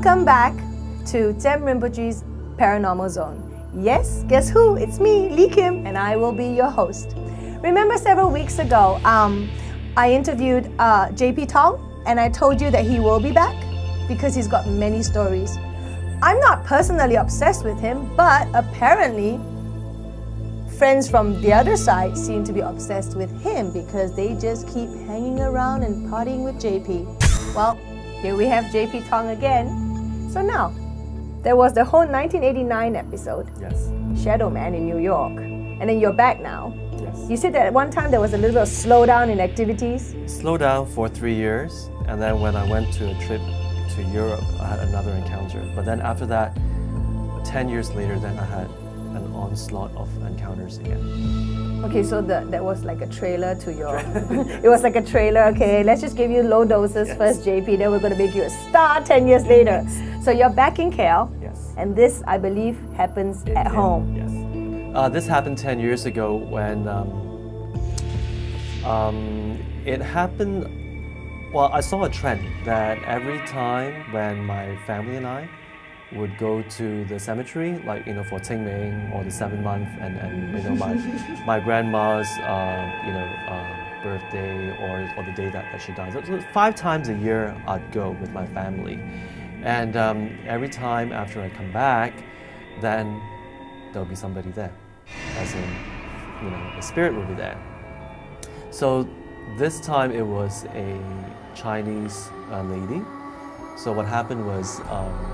Welcome back to Tsem Rinpoche's Paranormal Zone. Yes, guess who? It's me, Lee Kim, and I will be your host. Remember several weeks ago, I interviewed JP Thong, and I told you that he will be back because he's got many stories. I'm not personally obsessed with him, but apparently friends from the other side seem to be obsessed with him because they just keep hanging around and partying with JP. Well, here we have JP Thong again. So now, there was the whole 1989 episode, Yes. Shadow Man in New York, and then you're back now. Yes. You said that at one time there was a little bit of slowdown in activities. Slowed down for 3 years, and then when I went to a trip to Europe, I had another encounter. But then after that, 10 years later, then I had an onslaught of encounters again. Okay, so that was like a trailer to your... It was like a trailer, okay, let's just give you low doses first, JP, then we're going to make you a star 10 years later. So you're back in KL, and this, I believe, happens at home. Yes. This happened 10 years ago when it happened... Well, I saw a trend that every time when my family and I would go to the cemetery, like for Tsem or the 7th month, and my grandma's birthday or the day that she died. So 5 times a year I'd go with my family, and every time after I come back, then there'll be somebody there, as in a spirit will be there. So this time it was a Chinese lady. So what happened was...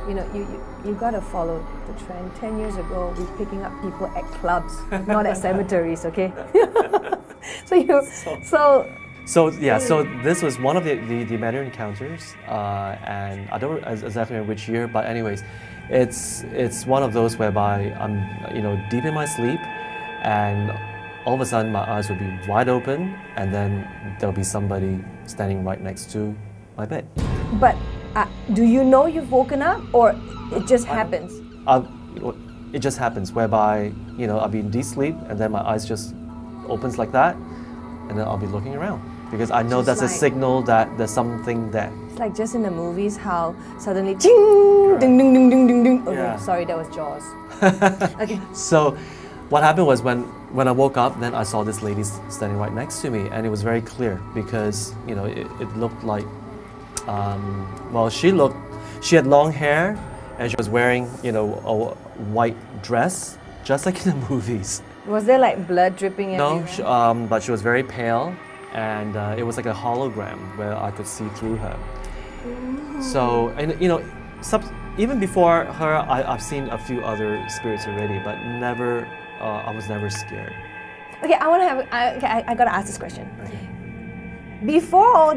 you gotta follow the trend. 10 years ago, we're picking up people at clubs, not at cemeteries, okay? So this was one of the many encounters, and I don't know exactly in which year, but anyways, it's one of those whereby I'm deep in my sleep, and all of a sudden my eyes will be wide open, and then there'll be somebody standing right next to my bed. But do you know you've woken up, or it just happens? It just happens, whereby I'll be in deep sleep, and then my eyes just opens like that, and then I'll be looking around because I know that's a signal that there's something there. It's like just in the movies, how suddenly ding, ding, ding, ding, ding, ding, ding. Okay, sorry, that was Jaws. Okay. So what happened was when I woke up, then I saw this lady standing right next to me, and it was very clear because it looked like. She had long hair, and she was wearing, a white dress, just like in the movies. Was there like blood dripping everywhere? No, but she was very pale, and it was like a hologram where I could see through her. Ooh. So, and even before her, I've seen a few other spirits already, but never, I was never scared. Okay, I gotta ask this question. Okay. Before all,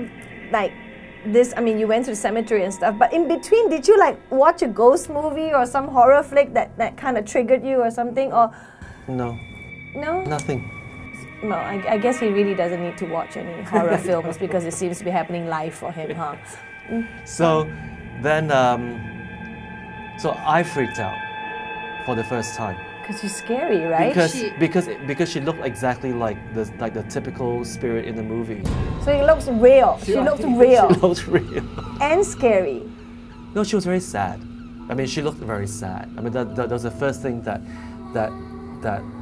this, you went to the cemetery and stuff, but in between, did you watch a ghost movie or some horror flick that kind of triggered you or something, or? No. No? Nothing. No, I guess he really doesn't need to watch any horror films because it seems to be happening live for him, huh? So then, so I freaked out for the first time. Because she's scary, right? Because she looked exactly like the typical spirit in the movie. So it looks real. She looks real. She looked real. And scary. No, she was very sad. She looked very sad. That was the first thing that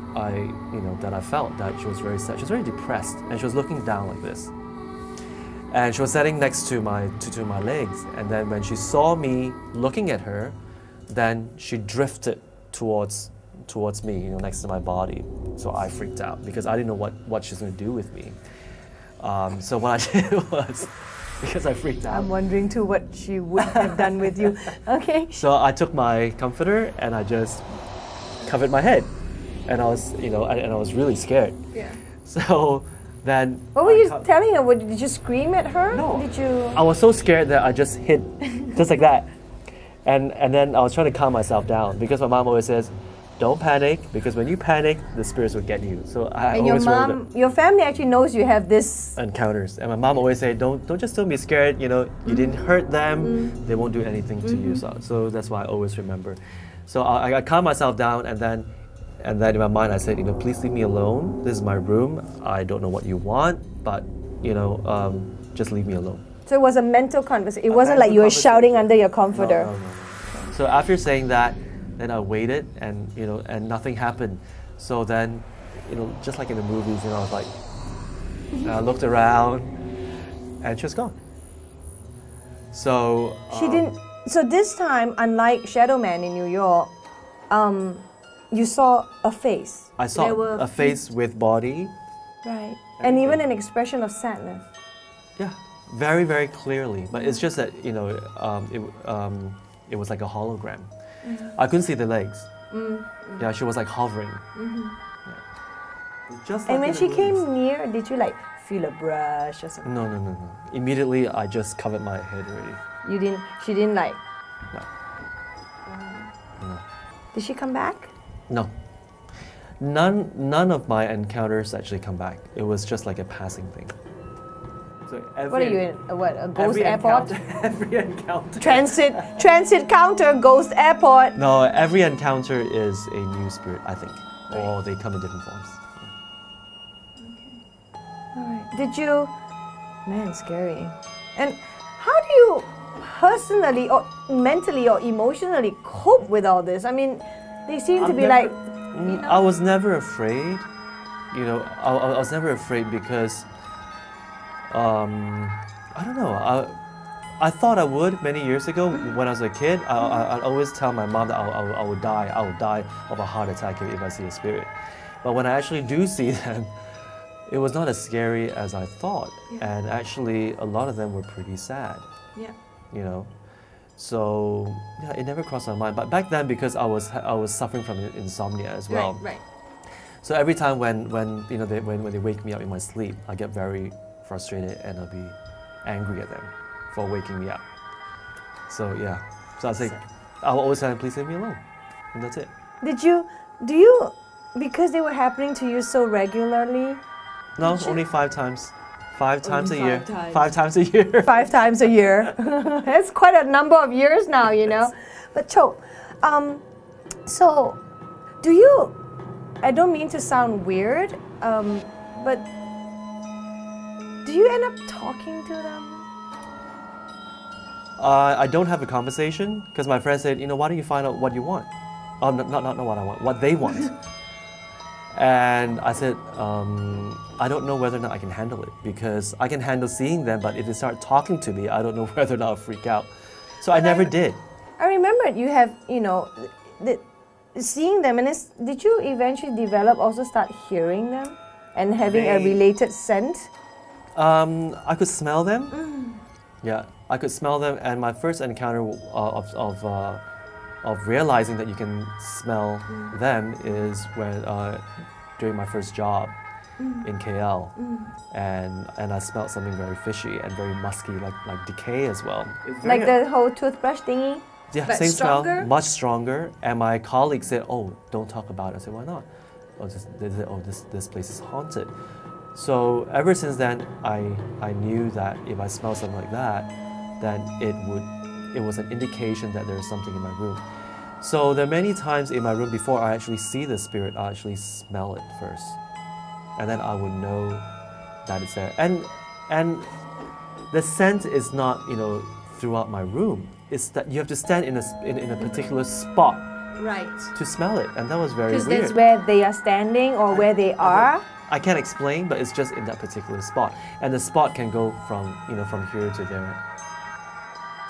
I felt, that she was very sad. She was very depressed, and she was looking down like this. And she was sitting next to my legs. And then when she saw me looking at her, then she drifted towards me, next to my body. So I freaked out because I didn't know what she's going to do with me. So what I did was, because I freaked out. I'm wondering too what she would have done with you. Okay. So I took my comforter and I just covered my head, and I was, and I was really scared. Yeah. So then. What were you telling her? Did you scream at her? No. Did you? I was so scared that I just hid, just like that, and then I was trying to calm myself down because my mom always says, don't panic, because when you panic, the spirits will get you. So your family actually knows you have this encounters, and my mom always say, don't be scared. You didn't hurt them; they won't do anything to you. So that's why I always remember. So I calmed myself down, and then in my mind I said, please leave me alone. This is my room. I don't know what you want, but just leave me alone. So it was a mental conversation. It wasn't like you were shouting under your comforter. No. So after saying that, then I waited, and and nothing happened. So then, just like in the movies, I was like, I looked around, and she was gone. So She didn't. So this time, unlike Shadow Man in New York, you saw a face. I saw a face with body. Right. And even an expression of sadness. Yeah, very, very clearly. But it's just that, it was like a hologram. I couldn't see the legs. Yeah, she was like hovering. Yeah. Just like and when she came near, did you like feel a brush or something? No. Immediately, I just covered my head already. You didn't, she didn't like? No. No. Did she come back? No. None of my encounters actually come back. It was just like a passing thing. So what are you in? A ghost airport? Every encounter. Transit counter, ghost airport. No, every encounter is a new spirit, I think. Right. Or they come in different forms. Yeah. Okay. All right. Did you... Man, scary. And how do you personally or mentally or emotionally cope with all this? I mean, they seem to be like... I was never afraid. I was never afraid because... I don't know. I thought I would many years ago when I was a kid. I'd always tell my mom that I would die. I would die of a heart attack if I see a spirit. But when I actually do see them, it was not as scary as I thought. Yeah. And actually, a lot of them were pretty sad. Yeah. So yeah, it never crossed my mind. But back then, because I was suffering from insomnia as well. Right. So every time when they wake me up in my sleep, I get very frustrated and I'll be angry at them for waking me up. So yeah, so I say, I'll always say, please leave me alone, and that's it. Do you, because they were happening to you so regularly? No, only 5 times. 5 times a year. 5 times a year. 5 times a year. That's quite a number of years now, But Cho, so do you, I don't mean to sound weird, but do you end up talking to them? I don't have a conversation because my friend said, why don't you find out what you want? Oh, not what I want, what they want. And I said, I don't know whether or not I can handle it because I can handle seeing them, but if they start talking to me, I don't know whether or not I'll freak out. So I never did. I remember you have, seeing them, and did you eventually develop, also start hearing them and having a related scent? I could smell them. Yeah, I could smell them, and my first encounter of realizing that you can smell them is when during my first job in KL, and I smelled something very fishy and very musky, like decay as well. Like the whole toothbrush thingy? Yeah, same smell, much stronger. And my colleague said, "Oh, don't talk about it." I said, "Why not?" They said, "Oh, this place is haunted." So ever since then, I knew that if I smell something like that, then it was an indication that there is something in my room. So there are many times in my room before I actually see the spirit, I actually smell it first, and then I would know that it's there. And the scent is not throughout my room. It's that you have to stand in a particular spot, right, to smell it, and that was very weird. Because that's where they are standing or where they are. I can't explain, but it's just in that particular spot, and the spot can go from from here to there.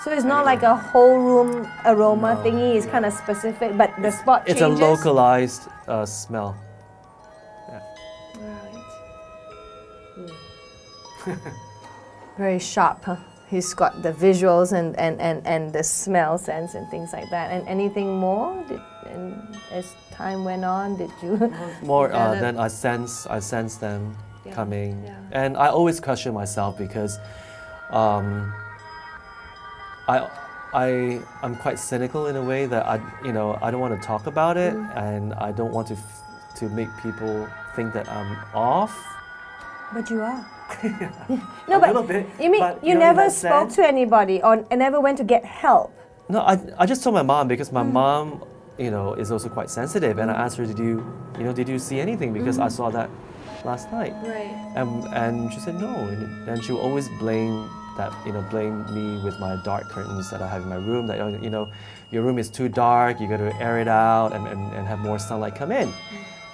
So it's not like a whole room aroma thingy. It's kind of specific, but the spot changes. It's a localized smell. Yeah. Right. Very sharp, huh? He's got the visuals and the smell sense and things like that. And anything more? As time went on, did you? More then I sense them coming, and I always question myself because I'm quite cynical in a way that I don't want to talk about it, and I don't want to make people think that I'm off. But you are. No, but you mean you never spoke to anybody or never went to get help? No, I just told my mom because my mom, is also quite sensitive, and I asked her, did you see anything? Because I saw that last night. Right. And she said no, and she will always blame that blame me with my dark curtains that I have in my room. That your room is too dark. You got to air it out and have more sunlight come in.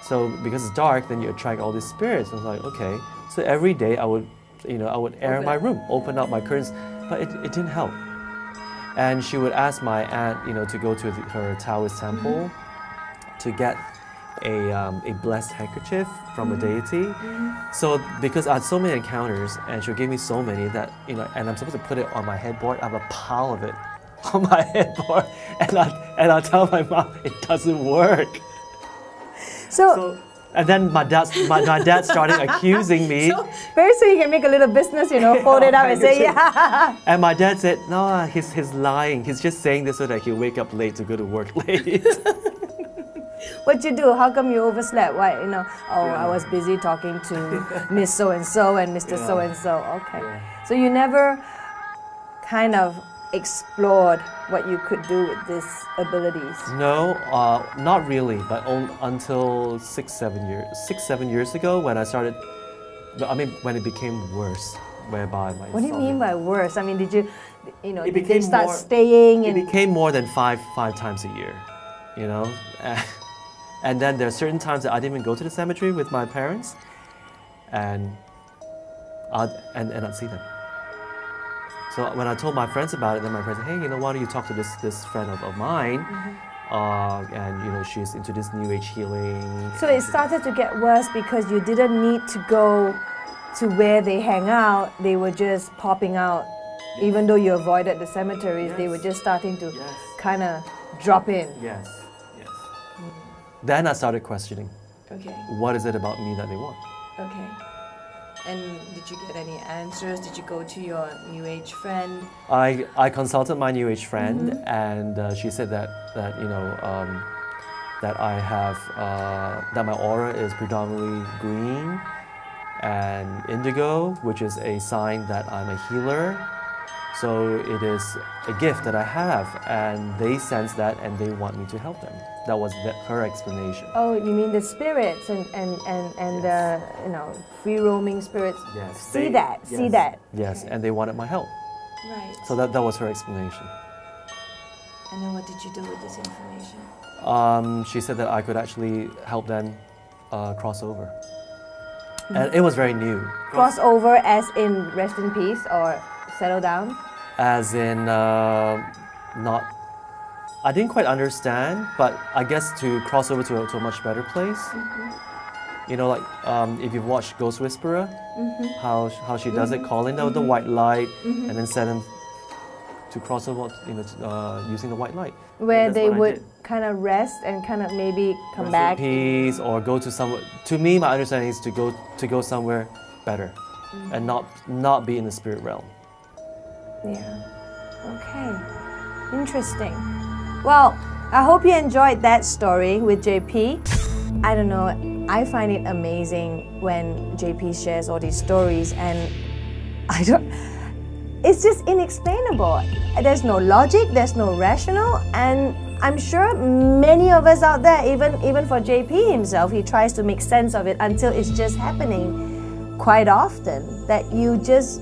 So because it's dark, then you attract all these spirits. I was like, okay. So every day I would air my room, open up my curtains, but it didn't help. And she would ask my aunt, to go to her Taoist temple to get a blessed handkerchief from a deity. So because I had so many encounters, and she gave me so many that and I'm supposed to put it on my headboard. I have a pile of it on my headboard, and I tell my mom it doesn't work. So and then my dad started accusing me. So very soon you can make a little business, fold it up and say, yeah. And my dad said, no, he's lying. He's just saying this so that he'll wake up late to go to work late. What'd you do? How come you overslept? Why? I was busy talking to Miss So-and-so and Mr. So-and-so. Okay. Yeah. So you never kind of explored what you could do with these abilities? No, not really, but until 6-7 years ago when I started, when it became worse, whereby my What do you mean by worse? I mean, did you, did they start staying? It became more than five times a year, and then there are certain times that I didn't even go to the cemetery with my parents, and I'd see them. So when I told my friends about it, then my friends said, hey, why don't you talk to this friend of mine, and she's into this New Age healing. So it started to get worse because you didn't need to go to where they hang out. They were just popping out. Yes. Even though you avoided the cemeteries, yes. They were just starting to kind of drop in. Yes, yes. Then I started questioning. Okay. What is it about me that they want? Okay. And did you get any answers? Did you go to your New Age friend? I consulted my New Age friend, and she said that I have that my aura is predominantly green and indigo, which is a sign that I'm a healer. So it is a gift that I have, and they sense that, and they want me to help them. That was her explanation. Oh, you mean the spirits and yes. Free roaming spirits? Yes. See that. Yes, okay. And they wanted my help. Right. So that was her explanation. And then what did you do with this information? She said that I could actually help them cross over. And it was very new. Cross over as in rest in peace or settle down? As in not... I didn't quite understand, but I guess to cross over to a much better place. If you've watched Ghost Whisperer, how she does it, calling out the white light and then send them to cross over, using the white light. Where they would kind of rest and kind of maybe come back. In peace, or go to somewhere. To me, my understanding is to go somewhere better, and not be in the spirit realm. Yeah. Okay. Interesting. Well, I hope you enjoyed that story with JP. I don't know, I find it amazing when JP shares all these stories, and it's just inexplainable. There's no logic, there's no rational, and I'm sure many of us out there, even for JP himself, he tries to make sense of it until it's just happening quite often, that you just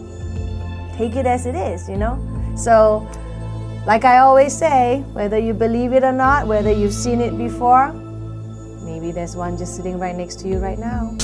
take it as it is, So, like I always say, whether you believe it or not, whether you've seen it before, maybe there's one just sitting right next to you right now.